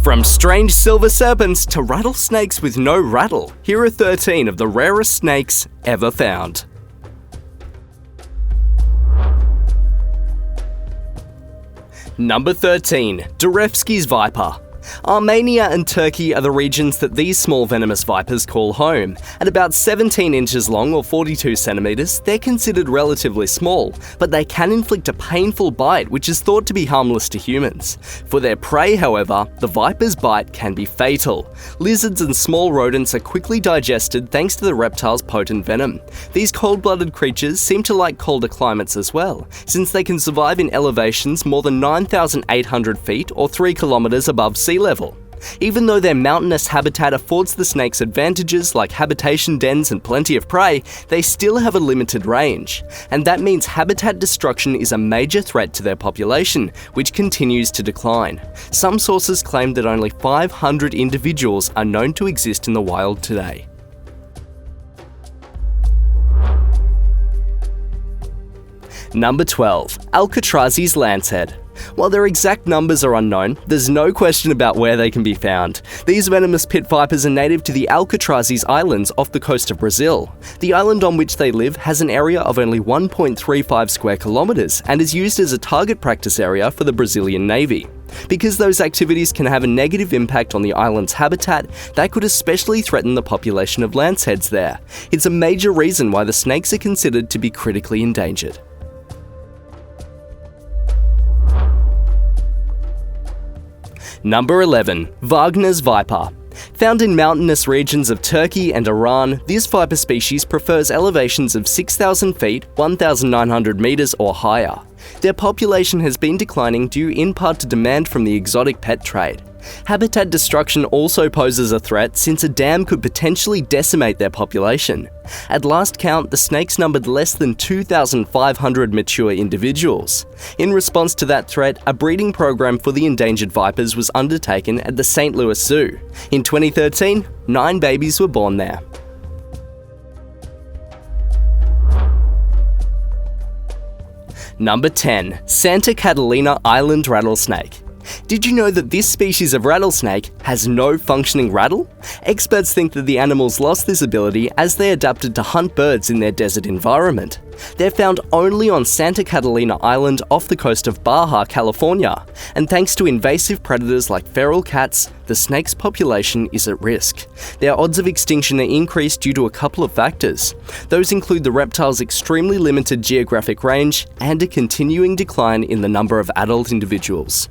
From strange silver serpents to rattlesnakes with no rattle, here are 13 of the rarest snakes ever found. Number 13. DAREVSKY'S viper. Armenia and Turkey are the regions that these small venomous vipers call home. At about 17 inches long or 42 centimeters, they're considered relatively small, but they can inflict a painful bite which is thought to be harmless to humans. For their prey, however, the viper's bite can be fatal. Lizards and small rodents are quickly digested thanks to the reptile's potent venom. These cold-blooded creatures seem to like colder climates as well, since they can survive in elevations more than 9,800 feet or 3 kilometers above sea level. Even though their mountainous habitat affords the snakes advantages like habitation dens and plenty of prey, they still have a limited range. And that means habitat destruction is a major threat to their population, which continues to decline. Some sources claim that only 500 individuals are known to exist in the wild today. Number 12. ALCATRAZES lancehead. While their exact numbers are unknown, there's no question about where they can be found. These venomous pit vipers are native to the ALCATRAZES Islands off the coast of Brazil. The island on which they live has an area of only 1.35 square kilometers and is used as a target practice area for the Brazilian Navy. Because those activities can have a negative impact on the island's habitat, that could especially threaten the population of lanceheads there. It's a major reason why the snakes are considered to be critically endangered. Number 11. WAGNER'S viper. Found in mountainous regions of Turkey and Iran, this viper species prefers elevations of 6,000 feet, 1,900 meters or higher. Their population has been declining due in part to demand from the exotic pet trade. Habitat destruction also poses a threat since a dam could potentially decimate their population. At last count, the snakes numbered less than 2,500 mature individuals. In response to that threat, a breeding program for the endangered vipers was undertaken at the St. Louis Zoo. In 2013, 9 babies were born there. Number 10. Santa Catalina Island rattlesnake. Did you know that this species of rattlesnake has no functioning rattle? Experts think that the animals lost this ability as they adapted to hunt birds in their desert environment. They're found only on Santa Catalina Island off the coast of Baja, California, and thanks to invasive predators like feral cats, the snake's population is at risk. Their odds of extinction are increased due to a couple of factors. Those include the reptile's extremely limited geographic range and a continuing decline in the number of adult individuals.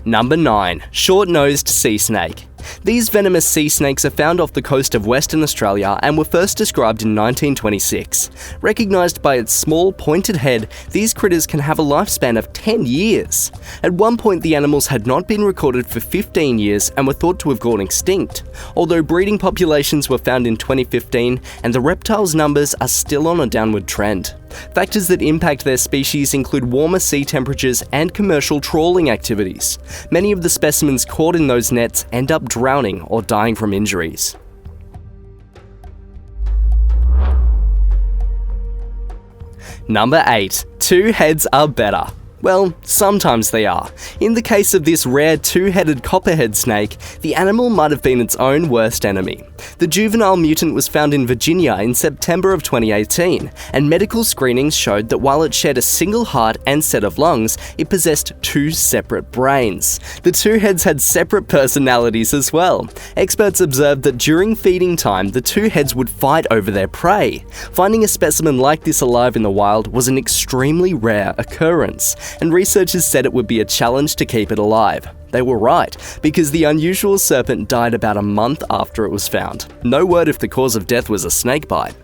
Number 9. Short-nosed sea snake. These venomous sea snakes are found off the coast of Western Australia and were first described in 1926. Recognised by its small, pointed head, these critters can have a lifespan of 10 years. At one point, the animals had not been recorded for 15 years and were thought to have gone extinct, although breeding populations were found in 2015 and the reptile's numbers are still on a downward trend. Factors that impact their species include warmer sea temperatures and commercial trawling activities. Many of the specimens caught in those nets end up drowning or dying from injuries. Number 8. 2 heads are better. Well, sometimes they are. In the case of this rare 2-headed copperhead snake, the animal might have been its own worst enemy. The juvenile mutant was found in Virginia in September of 2018, and medical screenings showed that while it shared a single heart and set of lungs, it possessed 2 separate brains. The 2 heads had separate personalities as well. Experts observed that during feeding time, the 2 heads would fight over their prey. Finding a specimen like this alive in the wild was an extremely rare occurrence, and researchers said it would be a challenge to keep it alive. They were right, because the unusual serpent died about a month after it was found. No word if the cause of death was a snake bite.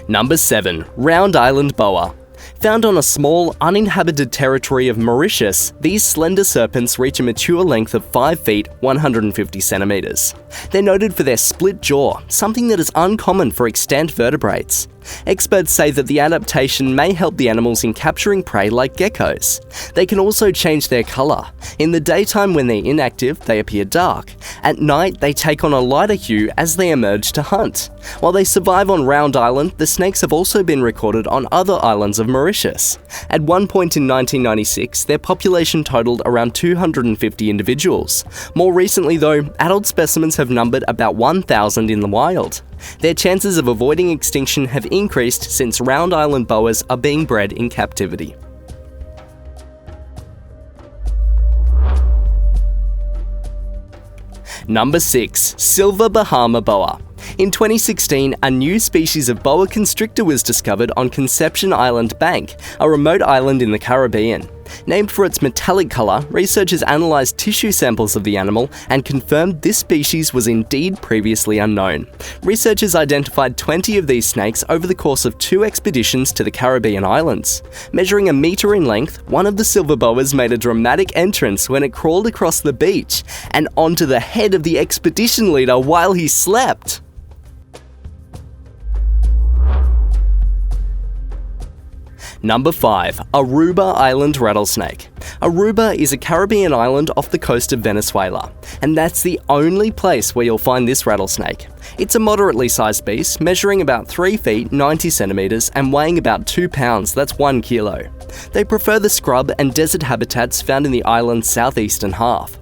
Number 7. Round Island Boa. Found on a small, uninhabited territory of Mauritius, these slender serpents reach a mature length of 5 feet, 150 centimeters. They're noted for their split jaw, something that is uncommon for extant vertebrates. Experts say that the adaptation may help the animals in capturing prey like geckos. They can also change their colour. In the daytime when they're inactive, they appear dark. At night, they take on a lighter hue as they emerge to hunt. While they survive on Round Island, the snakes have also been recorded on other islands of Mauritius. At one point in 1996, their population totaled around 250 individuals. More recently though, adult specimens have numbered about 1,000 in the wild. Their chances of avoiding extinction have increased since Round Island Boas are being bred in captivity. Number 6. Silver Bahama Boa. In 2016, a new species of boa constrictor was discovered on Conception Island Bank, a remote island in the Caribbean. Named for its metallic colour, researchers analysed tissue samples of the animal and confirmed this species was indeed previously unknown. Researchers identified 20 of these snakes over the course of 2 expeditions to the Caribbean islands. Measuring a metre in length, one of the silver boas made a dramatic entrance when it crawled across the beach and onto the head of the expedition leader while he slept. Number 5. Aruba Island Rattlesnake. Aruba is a Caribbean island off the coast of Venezuela, and that's the only place where you'll find this rattlesnake. It's a moderately sized beast, measuring about 3 feet 90 centimeters and weighing about 2 pounds, that's 1 kilo. They prefer the scrub and desert habitats found in the island's southeastern half.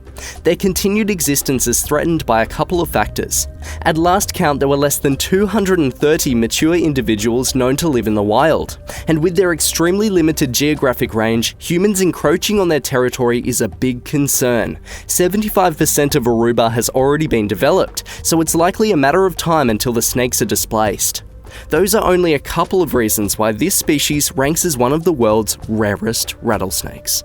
Their continued existence is threatened by a couple of factors. At last count, there were less than 230 mature individuals known to live in the wild, and with their extremely limited geographic range, humans encroaching on their territory is a big concern. 75% of Aruba has already been developed, so it's likely a matter of time until the snakes are displaced. Those are only a couple of reasons why this species ranks as one of the world's rarest rattlesnakes.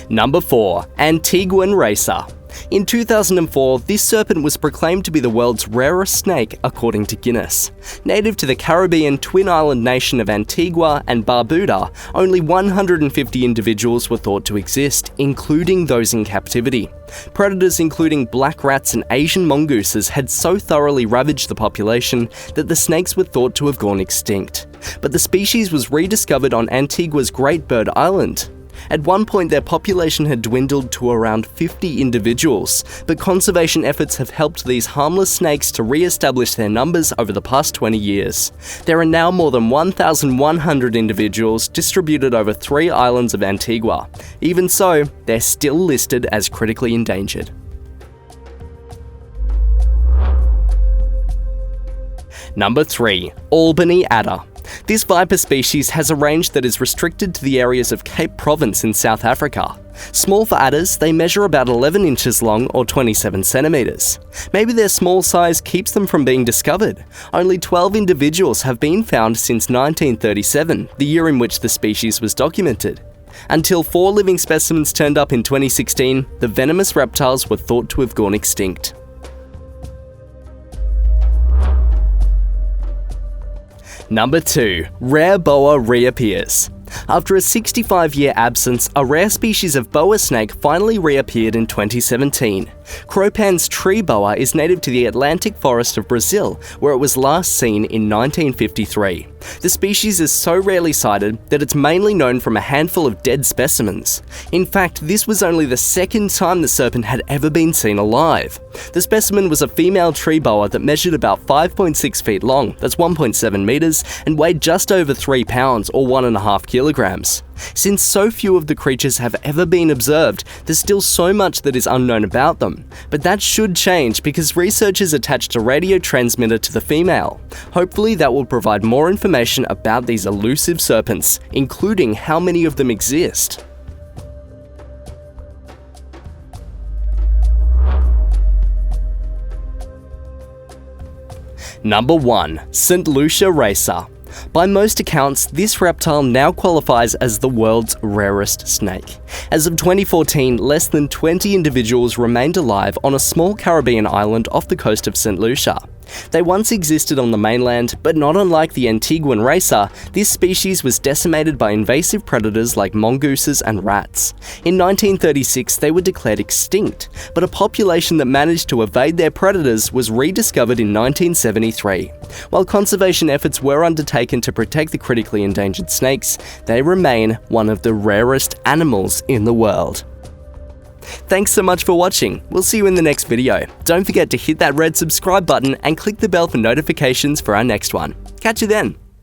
Number 4. Antiguan racer. In 2004, this serpent was proclaimed to be the world's rarest snake according to Guinness. Native to the Caribbean twin island nation of Antigua and Barbuda, only 150 individuals were thought to exist, including those in captivity. Predators including black rats and Asian mongooses had so thoroughly ravaged the population that the snakes were thought to have gone extinct. But the species was rediscovered on Antigua's Great Bird Island. At one point, their population had dwindled to around 50 individuals, but conservation efforts have helped these harmless snakes to re-establish their numbers over the past 20 years. There are now more than 1,100 individuals distributed over 3 islands of Antigua. Even so, they're still listed as critically endangered. Number 3. Albany adder. This viper species has a range that is restricted to the areas of Cape Province in South Africa. Small for adders, they measure about 11 inches long or 27 centimeters. Maybe their small size keeps them from being discovered. Only 12 individuals have been found since 1937, the year in which the species was documented. Until 4 living specimens turned up in 2016, the venomous reptiles were thought to have gone extinct. Number 2. Rare boa reappears. After a 65-year absence, a rare species of boa snake finally reappeared in 2017. Cropan's tree boa is native to the Atlantic forest of Brazil, where it was last seen in 1953. The species is so rarely sighted that it's mainly known from a handful of dead specimens. In fact, this was only the second time the serpent had ever been seen alive. The specimen was a female tree boa that measured about 5.6 feet long, that's 1.7 meters, and weighed just over 3 pounds or 1.5 kilograms. Since so few of the creatures have ever been observed, there's still so much that is unknown about them. But that should change because researchers attached a radio transmitter to the female. Hopefully that will provide more information about these elusive serpents, including how many of them exist. Number 1. St. Lucia racer. By most accounts, this reptile now qualifies as the world's rarest snake. As of 2014, less than 20 individuals remained alive on a small Caribbean island off the coast of St. Lucia. They once existed on the mainland, but not unlike the Antiguan racer, this species was decimated by invasive predators like mongooses and rats. In 1936, they were declared extinct, but a population that managed to evade their predators was rediscovered in 1973. While conservation efforts were undertaken to protect the critically endangered snakes, they remain one of the rarest animals in the world. Thanks so much for watching. We'll see you in the next video. Don't forget to hit that red subscribe button and click the bell for notifications for our next one. Catch you then.